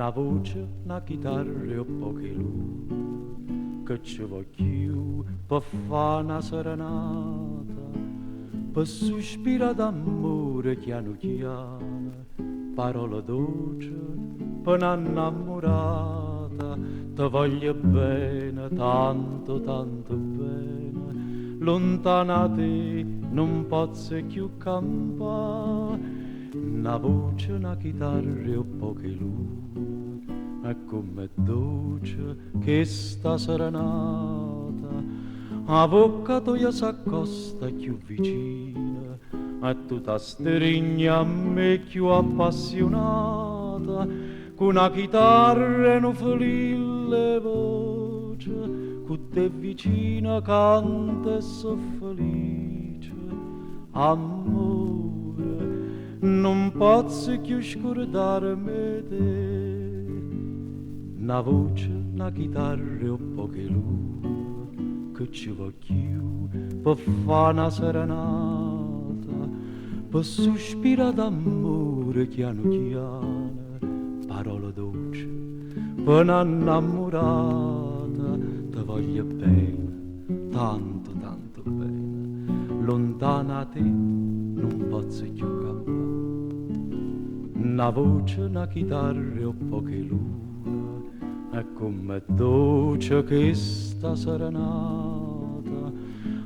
una voce, una chitarra e poche luci, che ci voglio per fare una serenata, per sospira d'amore chiano chiano, parole dolci per un'innamorata, ti voglio bene, tanto, tanto bene, lontana da te non posso più campare, una voce, una chitarra e poche luci, è come dolce che sta serenata, a bocca tua s'accosta più vicina, e tu ti stringi a me più appassionata, con una chitarra e un felice voce, con te vicina canta e so felice, amore, non posso più scordarmi te, una voce, una chitarra e poche luci, che ci voglio per fare una serenata, per sospira d'amore chiano chiano, parole dolci per un'innamorata, ti voglio bene, tanto tanto bene, lontana da te non posso più campare, una voce, una chitarra e poche luci, è come dolce che sta serenata,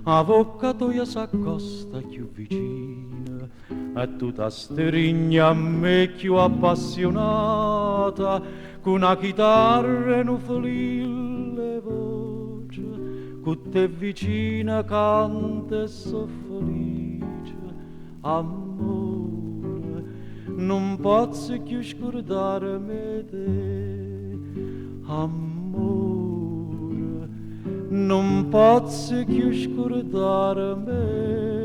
a bocca tua s'accosta più vicina, e tu ti stringi a me più appassionata, con una chitarra e un felice voce, con te vicina canta e so felice, amore, non posso più scordarmi te, amore, non posso più scordarmi